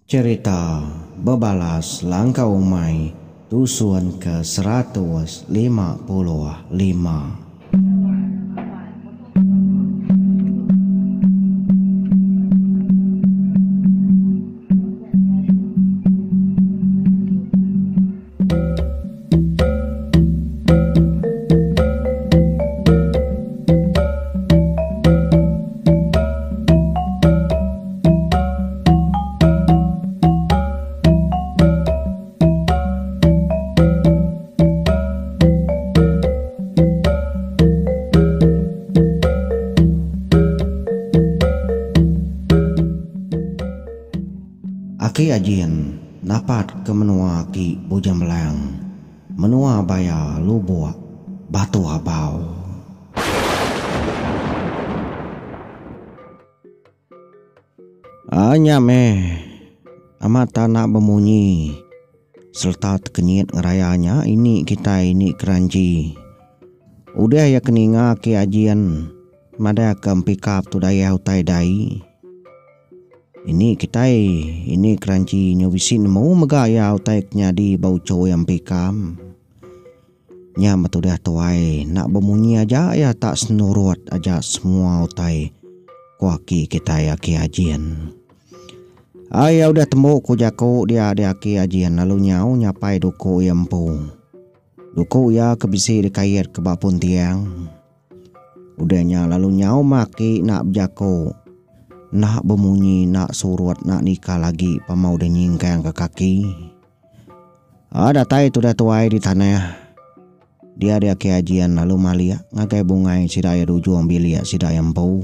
Cerita Bebalas Langkah Umay Tusuan ke-155. Aki ajian dapat ke menua ki bujang belang, menua baya lubuk batu habau. Nyame amat tanah bemunyi serta tekenyit ngerayanya ini kita ini keranji. Udah ya keninga ki ajian mada kempikap tu daya utai dai. Ini kita ini keranci nyobisin mau megaya uteknya di bau cow yang pikam. Nya betul dah tuai nak bemunyi aja ya tak senurut aja semua utai kuaki kita ya ki ajian. Ya udah tembok ku jako dia ki ajian lalu nyau nyapai duku yampu. Duku ya kebisi dikayat ke bapun tiang. Udahnya lalu nyau maki nak jako. Nak bemunyi, nak surut, nak nikah lagi, pamau udah nyingkang ke kaki. Datai tu dah tuai di tanah. Dia ke ajian lalu malia ngagai bungai sidaya dujuang bilia sidaya empau.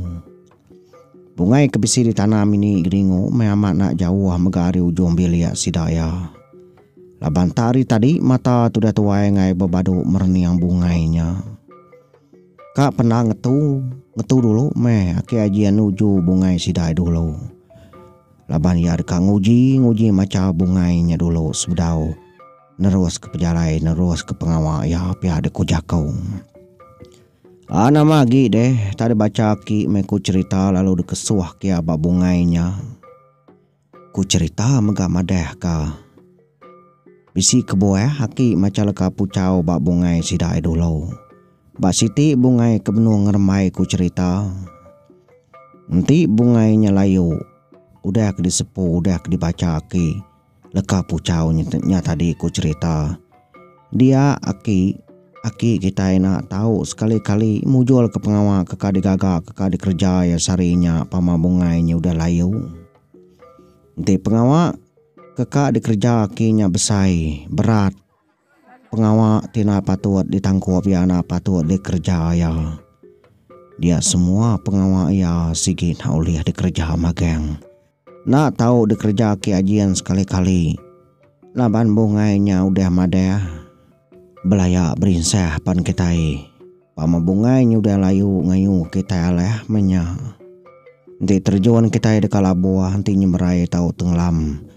Bungai kebisi di tanah mini geringo meamat nak jauh megari ujung bilia sidaya. Laban tari tadi mata tu dah tuai ngai bebadu merniang bungainya. Kak pernah ngetu dulu aki ajian uju bungai sidai dulu. Laban ya deka nguji maca bungainya dulu sebedau. Nerus ke pejalai, nerus ke pengawal ya pia ada ku jakau. Nama lagi deh tadi baca ki meku cerita lalu dekesuah ki abah bungainya. Ku cerita mega madeh ka. Bisi keboeh aki maca leka pucau bak bungai sidai dulu. Mbak Siti bungai kebenung ngeremai ku cerita. Nanti bungainya layu. Udah ke disepuh, udah ke dibaca aki. Leka pucau nya tadi ku cerita. Dia aki kita enak tahu sekali-kali mujul ke pengawal kekadi gaga kekadi kerja ya sarinya pama bungainya udah layu. Nanti pengawal kekadi kerja akinya besai berat. Pengawal tina patut ditangkup ya na patut dikerja ya. Dia semua pengawal ya sigit hauliah dikerja mageng. Nak tahu dikerja ki ajian sekali-kali. Laban bungainya udah madeh. Belaya berinseh pan kitai. Pama bungainya udah layu ngayu kita aleh menya. Nanti terjuan kita di kalabuah nanti nyemerai tahu tenggelam.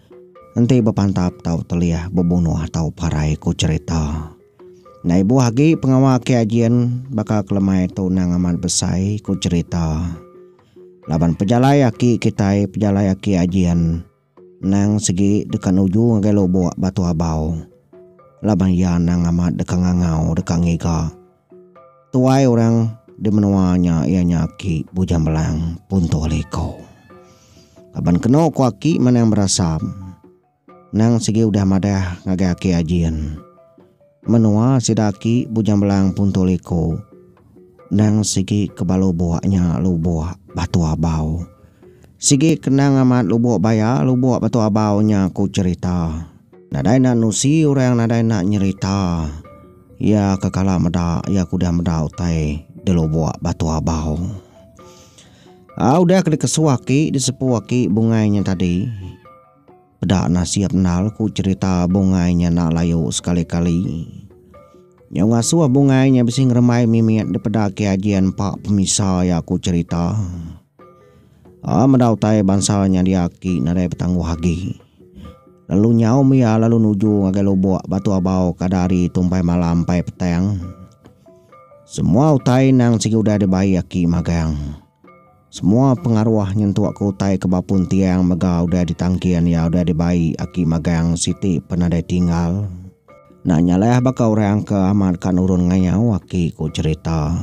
Nanti bepantap tahu teliah bebunuh tahu parai ku cerita. Nah ibu hagi pengawal ki ajian bakal kelemai tu nang amat besai ku cerita. Laban pejalai aki kita pejalai aki ajian nang segi dekan uju ngagai lobo batu abau. Laban ya nang amat dekang ngangau dekang ngiga. Tuai orang di menuanya ianya aki bujang belang punto liko. Laban keno ku aki mana yang berasam. Nang segi udah madah ngagaki ajian. Menua sidaki bujang belang puntoliko. Nang segi kebalo buahnya lubuk batu abau. Segi kenang amat lubuk baya lubuk batu abaunya ku cerita. Nadai nak nusi orang nadai nak nyerita. Ya kekala meda ya kuda meda utai di lubuk batu abau. Udah kena kesuaki disepuaki bungainya tadi. Pedak nasiap nal ku cerita bungainya nak layu sekali-kali. Yang ngasuh bungainya bisi ngeremai mimiat di pedak ke ajian pak pemisah ya ku cerita. Mendautai bansalnya diaki nadai petangguh hagi. Lalu nyau mia lalu nuju ngagai lubuk batu abau kadari tumpai malam pai petang. Semua utai nang sigi udah dibayaki magang. Semua pengaruh nyentuh aku tai kebapun tiang mega udah ditangkian ya udah dibayi aki magang siti pernah ada tinggal. Nanya lah bakal orang ke aman kan urun ngayau aki ku cerita.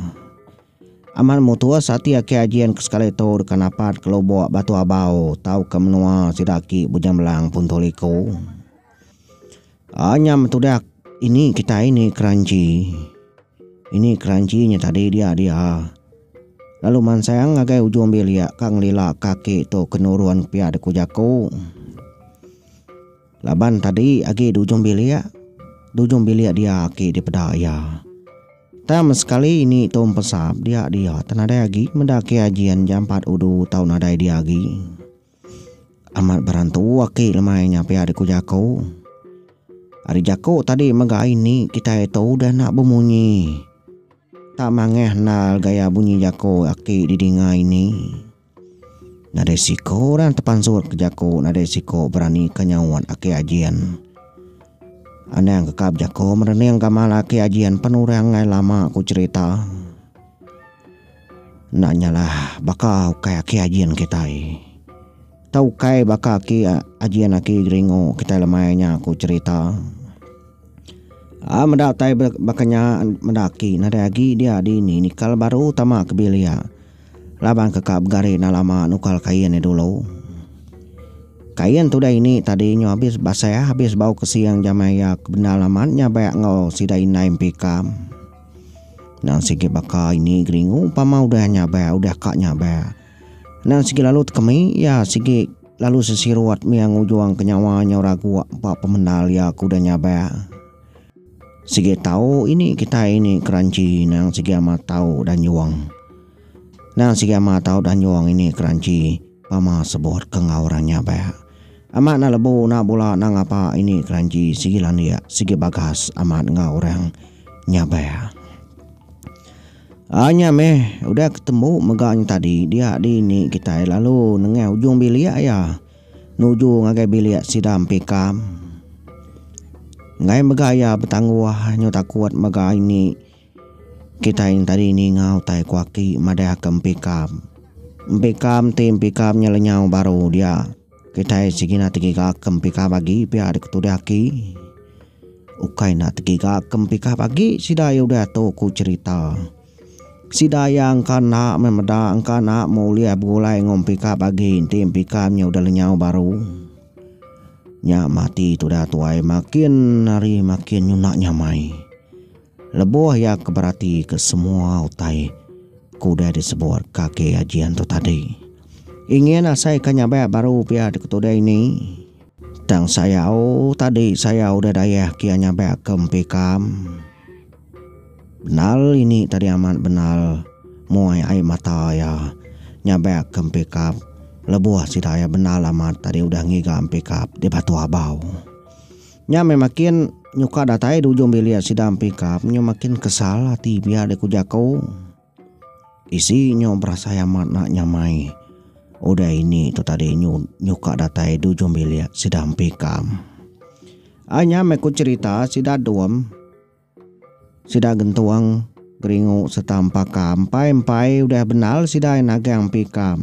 Aman mutua sati aki ajian sekali tau kanapat kalau bawa batu abau tahu ke menua sidaki bujang belang pun toliko. Hanya metudak ini kita ini keranci. Ini kerancinya tadi dia. Lalu man sayang ngagai ujung belia kang lila kaki tu kenuruan pia de kujaku. Laban tadi agi di ujung belia dia aki di pedaya. Tam sekali ini tu pesap dia tanada agi mendaki ajian jam 4 udu tahun ada dia agi. Amat berantu aki lemainya pia de kujaku. Hari jaku tadi mega ini kita itu udah nak bemunyi. Tak mangeh nal gaya bunyi jako aki didinga ini. Nada siko dan tepansur ke jako nada siko berani kenyawan aki ajian. Anda yang kekap jako mereni yang gamal aki ajian penuh ngai lama aku cerita. Nanyalah bakal kaya aki ajian kita. Tahu kai bakal aki ajian aki gringo kita lemainya aku cerita. Mendatai bakanya mendaki nada lagi dia di ini nikal baru utama kebelia. Labang kekap gari na lama nukal kain dulu. Kain tu dah ini tadinya habis basah habis bau kesiang jamaya benalamannya banyak ngau sidai naim pikam. Nang sigi baka ini gringu pama udah nyaba udah kak nyaba. Nang sigi lalu kami ya sigi lalu sesiruat miang ujuang kenyawanya ragu pak pemenal ya kuda nyaba. Sige tahu ini kita ini keranci nang sige amat tahu dan nyuang. Nang sige amat tahu dan nyuang ini keranci pama sebut kengaurannya ba. Amat na lebu na bola nang apa ini keranci sige landia sige bagas amat ngaurang nyaba. Hanya udah ketemu meganya tadi dia di ini kita lalu nengah ujung bilia ya. Nuju ngagai bilia sidam pikam. Ngai megaya betangguh nyo tak kuat mega ini kita yang tadi ini ngau tai kuaki madaya kempikam tim pikamnya lenyau baru dia kita sigina tiga kempikam bagi pia ada ketudaki ukai na tiga kempikam bagi sidaya udah tu ku cerita sidaya angka nak memeda angka nak mulia bulai ngompika bagi tim pikamnya udah lenyau baru. Nya mati tu dah tuai makin hari makin nyunak nyamai. Lebuh ya keberati ke semua utai kuda disebut kakek ajian tu tadi. Ingin saya kanyaba baru pia di kuda ini. Tang saya tadi saya udah daya kia nyaba kempikam. Benal ini tadi aman benal muai air mata ya nyaba kempikam. Lebuah sidaya benar amat tadi udah ngigam pikap di batu abau. Nya makin nyuka datai di ujung bilia sidam pikap nya makin kesal hati biar de kujako. Isi nyo berasa amat nak nyamai. Udah ini tu tadi nyuka datai di ujung bilia sidam pikap. Anya meku cerita sida duam. Sida gentuang geringu setampa kampai udah benal sida nagang pikap.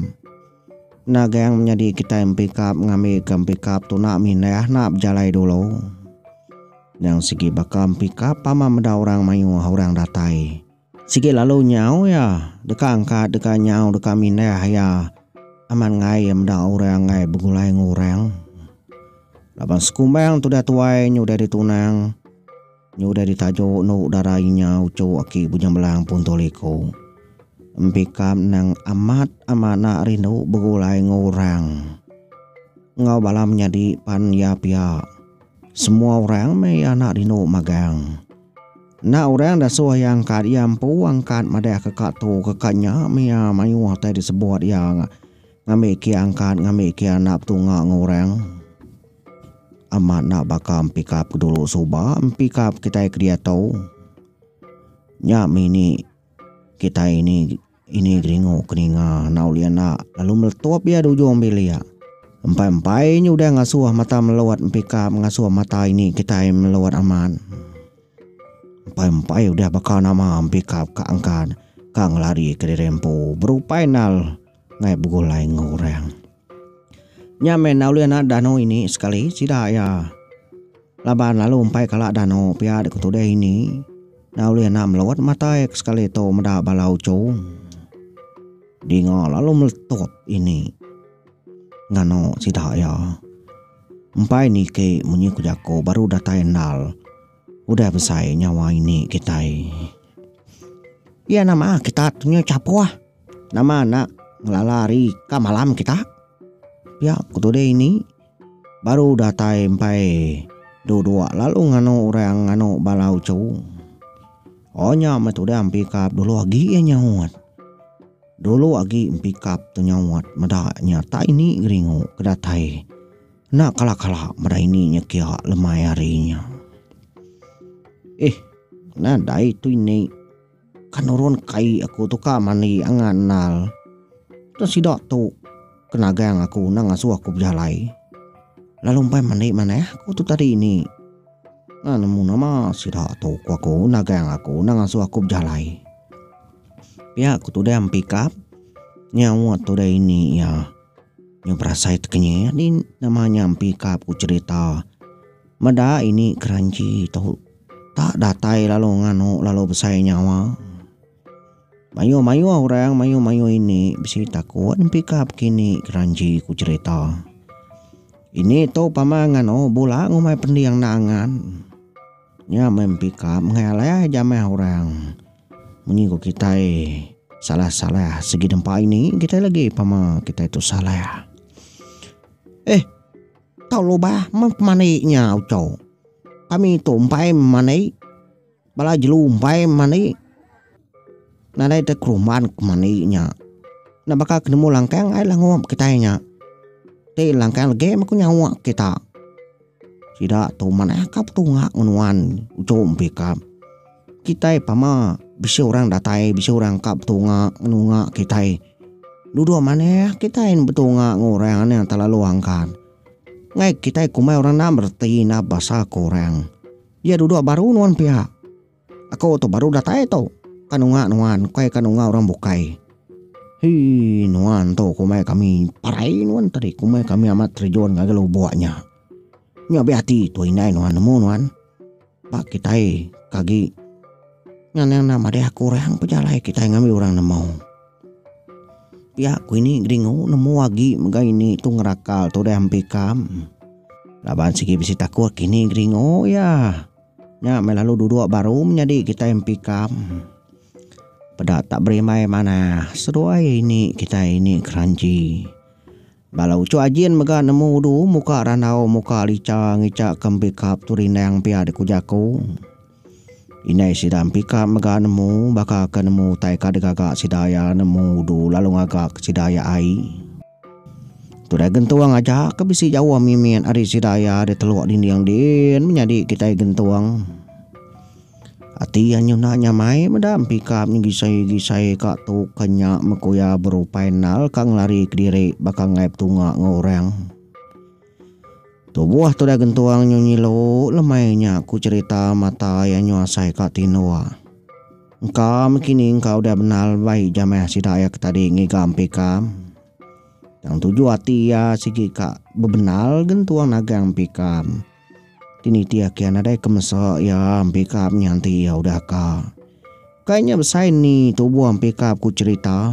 Naga yang menjadi kita yang pikap ngambil pikap tu nak minah nak berjalai dulu. Yang segi bakam pikap pama meda orang mayu orang datai. Segi lalu nyau ya deka angkat deka nyau deka minah ya aman ngai yang meda orang ngai begulai ngurang. Laban sekumbang tu dah tuai nyu dah ditunang nyu dah ditajuk nu darainya ucu aki bujang belang pun toliko. Empikam nang amat nak rindu begulai ngurang. Ngau balam nyadi pan ya pia. Semua orang me anak rindu magang. Na orang dah suah yang kat yampu angkat madaya kekak tu kekaknya mia mayu tadi disebut yang ngambil ki angkat ngambil ki anak tu ngurang. Amat nak bakal empikap dulu suba empikap kita kriya tau. Nya mini kita ini gringo keninga nauliana lalu meletup ya di ujung bilia. Empai-empai udah ngasuh mata melewat empika ngasuh mata ini kita melewat aman. Empai-empai udah bakal nama empika ke angkat kang lari ke rempo berupai nal ngai begulai ngoreng. Nyamen naulian danau ini sekali sida ya. Laban lalu umpai kala danau pia de kutude ini. Naulian melawat mata sekali to meda balau cou. Dingo lalu meletup ini. Ngano sida ya. Umpai ni ke munyi kujako baru datai nal. Udah besai nyawa ini kita. Ya nama kita tunya capo ah. Nama anak ngelalari ke malam kita. Ya kutude ini baru datai empai dua lalu ngano orang ngano balau cou. Oh nya metude ampikap dulu lagi ya nyawat. Dulu lagi ampikap tu nyawat meda nyata ini geringo kedatai. Nak kala-kala meda ini nyekia lemai harinya. Nadai tu ini kanurun kai aku tu ka mani anganal. Terus sidak tu kenaga yang aku nang asuh aku berjalai. Lalu umpai mani mana aku tu tadi ini. Nah nemu nama sidak tu aku naga yang aku nang asuh aku berjalai. Ya aku tu dah ampikap nyawa tu dah ini ya. Nyo perasai tekenya ni namanya ampikap ku cerita. Meda ini keranci tahu tak datai lalu ngano lalu besai nyawa. Mayu orang mayu ini bisa takut ampikap kini keranci ku cerita. Ini to pamangan bola ngumai pendiang nangan. Nya mempikap ngalaya jamai orang. Menyiku kita salah segi dempa ini kita lagi pama kita itu salah. Tau lo bah maniknya ucau. Kami itu umpai manik. Bala jelu umpai manik. Nada itu keruman maniknya. Nah bakal ketemu langkang ay langwap kita nya. Te langkang lagi maku nyawa kita. Tidak tu mana kap tu ngak ngunuan ucau umpikap. Kita pama bisa orang datai bisa orang kap tu ngak ngak kita. Duduk mana kita ini betul ngak ngorang yang terlalu angkat. Ngai kita kumai orang na berarti na bahasa korang. Ya duduk baru nuan pihak. Aku tu baru datai tu. Kanunga nuan kai kanunga orang bukai. Nuan tu kumai kami parai nuan tadi kumai kami amat terjun ngagalo buatnya. Nya beati tu inai nuan nemu nuan. Pak kita kagi. Yang nama dia kurang pejalai kita ngambil orang nemu. Ya aku ini geringo nemu lagi mega ini tu ngerakal tu dah ampikam. Laban sigi bisi takut kini geringo ya. Nya melalu duduk baru menjadi kita ampikam. Pada tak beri mai mana seruai ini kita ini keranci. Balau cu ajin mega nemu du muka ranau muka lica ngica kempikap turinang pia de kujaku. Inai sidam pika mega nemu baka ke nemu taika degagak sidaya nemu du lalu ngagak sidaya ai. Tu dah gentuang aja ke bisi jauh mimin ari sidaya de teluk dinding din menjadi kita gentuang. Ati anyo nanya mai medam pika ngisai kak tu kenyak mekuya berupainal kang lari ke diri baka ngaip tunga ngorang. Tu buah tu dah gentuang nyonyilo lemainya ku cerita mata yang nyuasai kak tinoa. Engkau mekini engkau dah benal baik jamah sidaya tadi ngigam pikam. Yang tuju hati ya sigi kak bebenal gentuang nagang pikam. Tini tia kian ada kemesok ya pikam nyanti ya udah kak. Kayaknya besar ni tu buah pikam ku cerita.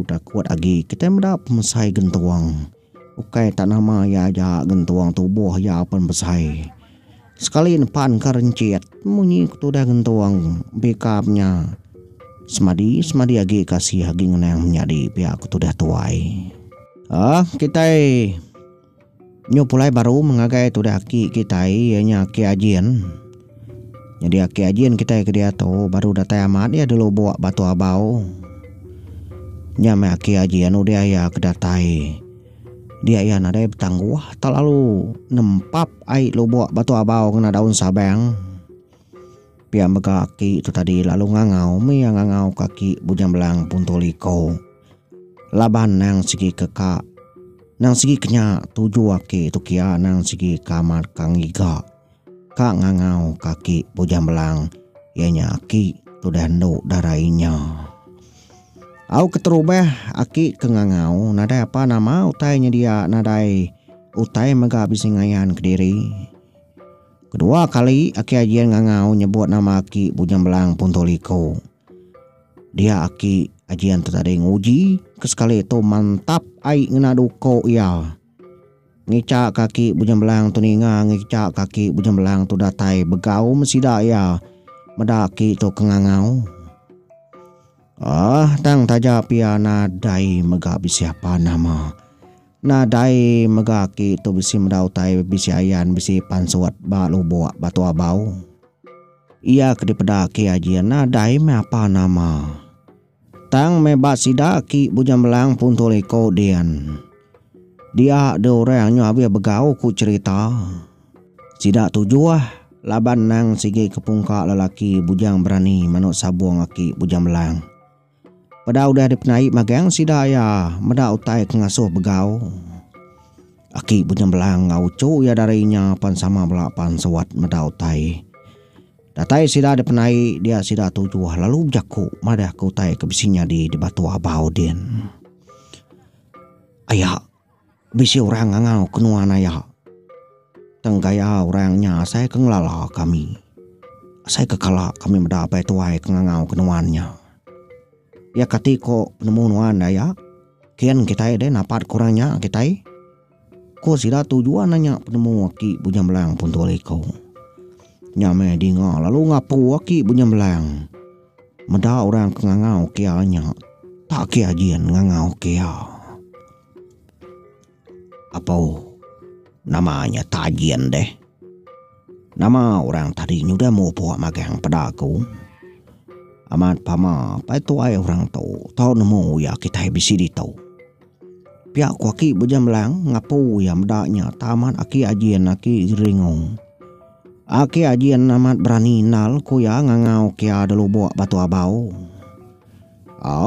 Dah kuat lagi kita mendap mesai gentuang. Ukai tak nama ya aja gentuang tubuh ya apa besai. Sekali depan kerencit munyi tu dah gentuang bekapnya. Semadi lagi kasih lagi ngenang menjadi pihak tu dah tuai. Kita nyopulai baru mengagai tu dah ki kita ianya ki ajian. Jadi ki ajian kita ke dia tu baru datang amat dia dulu bawa batu abau. Nyame ki ajian udah ya kedatai. Dia ya nada betangguh terlalu nempap ai lo bawa batu abau kena daun sabang. Pia megaki itu tadi lalu ngangau yang ngangau kaki bujang belang puntoliko. Laban nang segi kekak. Nang segi kenya tuju aki itu kia nang segi kamar kang iga. Kak ngangau kaki bujang belang. Ianya aki tu dando darainya. Au keterubah aki kengangau nadai apa nama utainya dia nadai utai mega bisi ngayan Kediri. Kedua kali aki ajian ngangau nyebut nama aki Bujang Belang Puntoliko. Dia aki ajian tertadai nguji kesekali itu mantap ai ngenaduko ia. Ngicak kaki Bujang Belang tu ninga ngicak kaki Bujang Belang tu datai begau mesida ia medaki tu kengangau. Tang taja pia nadai mega bisi apa nama. Nadai megaki tu bisi medautai bisi ayan bisi pansuat balu buat batu abau. Ia kedipedaki ajian nadai me apa nama. Tang me basida ki Bujang Belang Puntoliko dian. Dia de orang nyawa begau ku cerita. Sida tujuah laban nang sigi kepungka lelaki bujang berani manuk sabuang aki Bujang Belang. Pada udah dipenai magang sida ya meda utai kengasuh begau. Aki Bujang Belang ngaucu ya darinya pan sama belak pan sewat meda utai. Datai sida dipenai dia sida tujuh lalu jaku madah ke utai kebisinya di batu abau din. Ayah bisi orang ngangau kenuan ayah. Tenggaya orangnya saya kengelala kami. Saya kekala kami meda apa itu ay kengangau kenuannya. Ya katiko penemuan ya kian kita deh napat kurangnya kita ko sida tujuan nanya penemu aki Bujang Belang Puntoliko nyame dinga lalu ngapu aki Bujang Belang meda orang kengangau kianya tak kia ajian ngangau kia apa namanya tajian deh nama orang tadi udah mau buat magang pada aku. Amat pama pai tu ai orang tau nemu ya kita bisi di tau. Pihak kuaki Bujang Belang ngapu ya medaknya taman aki ajian aki ringong. Aki ajian amat berani nal ku ya ngangau kia dulu buat batu abau.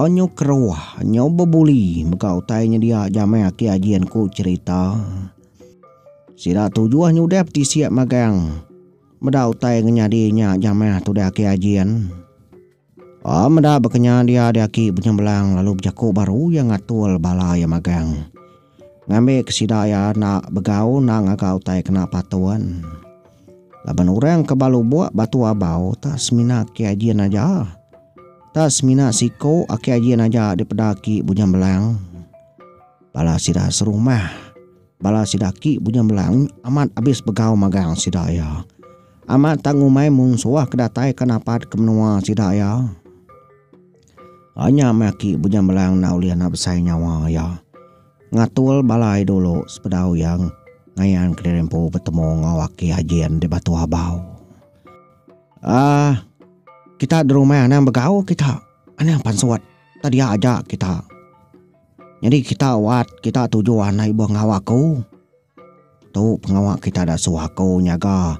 Nyo keruah nyo bebuli bekau tainya dia jamai aki ajian ku cerita. Sida tujuan nyudep ti siap magang. Medau tai ngenyadinya jamai tu dia aki ajian. Meda bekenya dia aki Bujang Belang lalu berjaku baru yang ngatul bala yang magang. Ngambil kesida ya nak begau nak ngagau tai kena patuan. Laban orang kebalu buat batu abau tak semina aki ajian aja. Tak semina siko aki ajian aja di pedaki Bujang Belang. Bala sida serumah. Bala sida ki Bujang Belang amat habis begau magang sida ya. Amat tangumai munsuah kedatai kenapat kemenua sida ya. Hanya maki Bujang Belang naulian besai nyawa ya. Ngatul balai dulu sepedau yang ngayan kederempo bertemu ngawaki ajian di batu abau. Kita di rumah anang begau kita. Anang pansuat tadi aja kita. Jadi kita wat kita tujuan ibu ngawaku. Tu pengawak kita dah suaku nyaga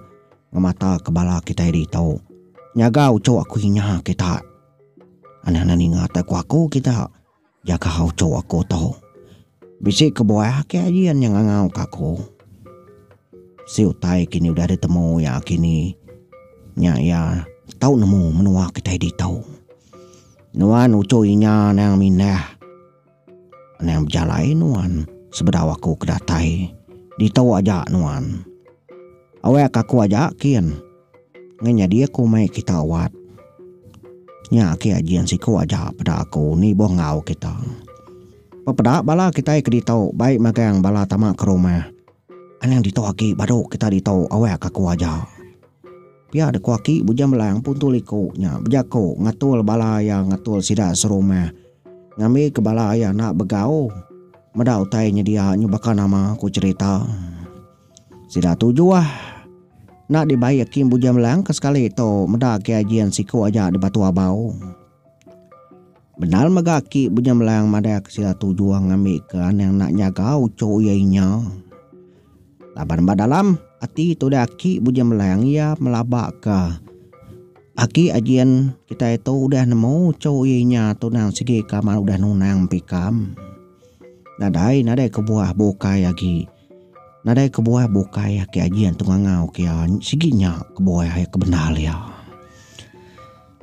ngemata kebala kita di tau. Nyaga ucu aku hinya kita. Anak-anak ingat aku kita jaga hauco aku tahu. Bisi ke bawah ke ajian yang ngangau kaku. Si utai kini udah ditemu ya kini. Ya tahu nemu menua kita di tahu. Nuan ucuinya nang minah. Nang berjalai nuan sebedaw aku kedatai. Di tahu aja nuan. Awak aku aja kian. Ngenya dia ku mai kita awat. Nya ki ajian siku aja pada aku ni boh ngau kita. Papada bala kita keditau baik magang bala tamak ke rumah. Anang ditau aki baru kita ditau awak aku aja. Pia ada kuaki Bujang Belang Puntoliko nya bejako ngatul bala yang ngatul sida serumah. Ngambil ke bala yang nak begau. Medau tainya dia nyubaka nama ku cerita. Sida tujuah. Nak dibayar Kim Bujang Belang ke sekali itu meda ke ajian siku aja di batu abau. Benar megaki Bujang Belang mada sila tujuan ngambil ke yang nak nyaga uco ianya. Laban badalam ati tu daki Bujang Belang ya melabak ke. Aki ajian kita itu udah nemu uco ianya tu nang segi kamar udah nunang pikam. Nadai ke buah bokai lagi. Nadai ke buah bokai ke ajian tu ngangau ke siginya ke buah ke benal ya.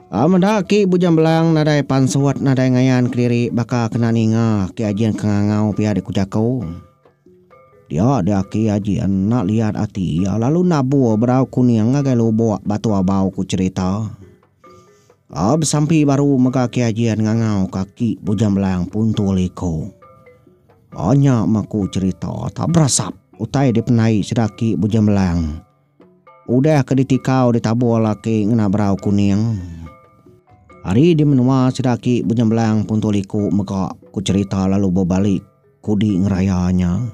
Mendaki bujang belang nadai pansuat nadai ngayan kediri baka kena ninga ki ajian kengangau pia de kujakau. Dia ki ajian nak lihat ati ya lalu nabu berau kuning ngagai lobo batu abau ku cerita. Sampai baru mega ki ajian ngangau kaki bujang belang pun tuliko. Hanya maku cerita tak berasap utai di penai sedaki bujang belang. Udah keditikau ditabu laki ngena berau kuning. Hari di menua sedaki bujang belang pun tuliku mega ku cerita lalu berbalik kudi ngerayanya.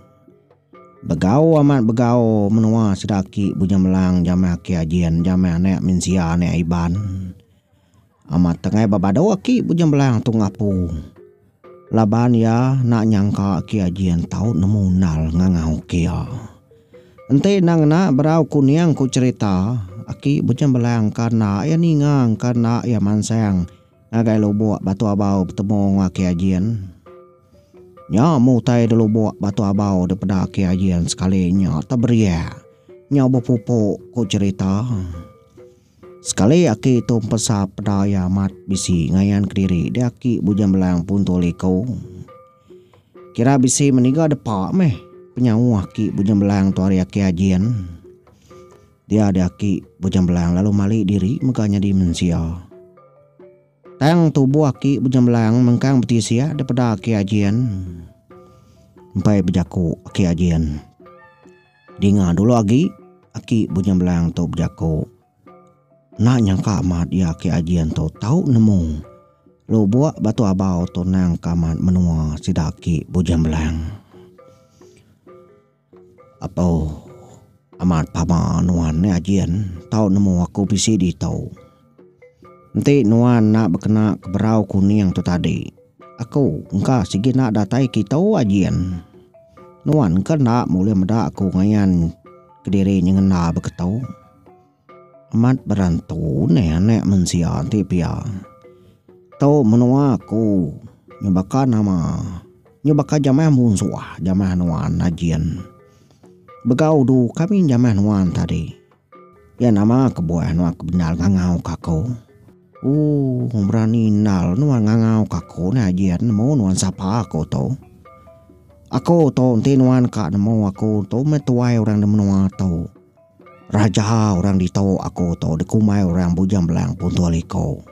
Begau amat begau menua sedaki bujang belang jamah ki ajian jamah nek minsia nek iban. Amat tengah babado ki bujang belang tu ngapu. Laban ya nak nyangka ki ajian tau nemu nal ngangau kia. Ente nang nak berau kuning ku cerita. Aki bujang belang karena ya ningang karena ya mansang ngagai lobo batu abau bertemu ngaki ajian. Nya mutai dulu buat batu abau daripada aki ajian sekalinya tak beria. Nya berpupuk ku cerita. Sekali aki tu pesap pada ya mat bisi ngayan kediri dia aki bujang belang pun toliko. Kira bisi meninggal depak meh penyawu aki bujang belang tu hari aki ajian. Dia ada aki bujang belang lalu malik diri meganya di mensia. Tang tubuh aki bujang belang mengkang betisia daripada aki ajian. Sampai berjaku aki ajian. Dengar dulu lagi aki bujang belang tu berjaku. Nak nyangka amat ya aki ajian tu tahu nemu. Lo buat batu abau tu nang kamat menua sidaki bujang belang. Apa amat pama nuan ni ajian tahu nemu aku bisi di tahu. Nanti nuan nak berkena keberau kuning tu tadi. Aku engkau sigi nak datai kita ajian. Nuan kan nak mulai meda aku ngayan kediri nyengena berketau. Amat berantu nek mensia tipia. Tahu menua aku nyobakan nama nyobakan jamah munsuah jamah nuan ajian. Begau du kami jamah nuan tadi. Ya nama kebuah nuan kebenar ngangau kako. Berani nal nuan ngangau kako ni ajian mau nuan sapa aku tu. Aku tu nanti nuan kak nemu aku tu metuai orang di menua tu. Raja orang di tahu aku tu dikumai orang bujang belang pun tualiko.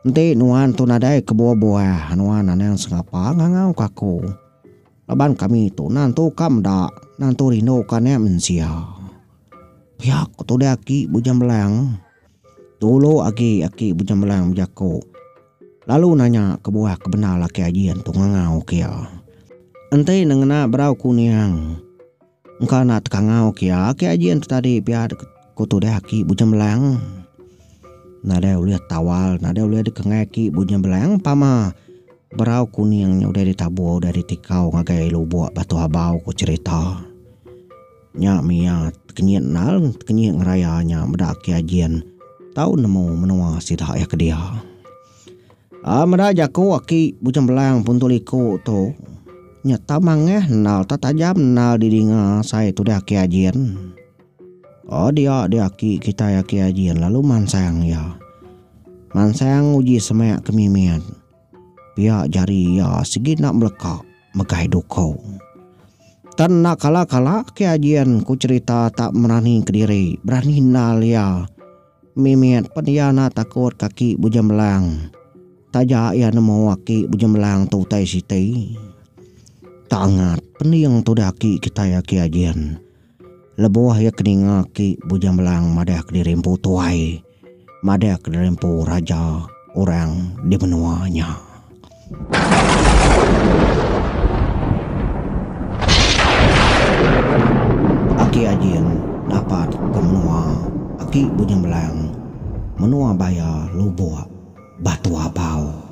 Nanti nuan tu nadai kebuah-buah nuan yang sengapa ngangau kako. Laban kami tu nantu kamda nantu rino kane mensia. Pihak tu dia aki bujang belang. Dulu aki bujang belang jako. Lalu nanya kebuah kebenar laki ajian tu ngangau kia. Ente nengena berau kuning. Engkau nak tekangau kia aki ajian tu tadi biar kutu dia aki bujang belang. Nada ulihat tawal, nada ulihat dikengai aki bujang belang pama. Berau kuningnya udah ditabu udah ditikau ngagai lu buat batu abau ku cerita. Nya mia kenyit nal kenyit ngerayanya medaki ajian tahu nemu menua sidak ya ke dia. Meda jaku aki bujang belang pun tuliko tu. Nya tamangeh nal tatajam nal didinga saya tu dah aki ajian. Dia aki kita ya aki ajian lalu mansang ya. Mansang uji semak kemimian. Pihak jari ya segi nak melekak megai duko. Tan nak kala ke ajian ku cerita tak merani kediri berani nal ya. Mimiat peniana takut kaki bujang belang. Tajak ya nemu aki bujang belang tu tai siti. Tangat peniang tu daki kita ya ki ajian. Lebuah ya keninga ki bujang belang madah kedirempu tuai. Madah kedirempu raja orang di benuanya. Aki ajian dapat ke menua aki bujang belang menua baya lubuak batu abau.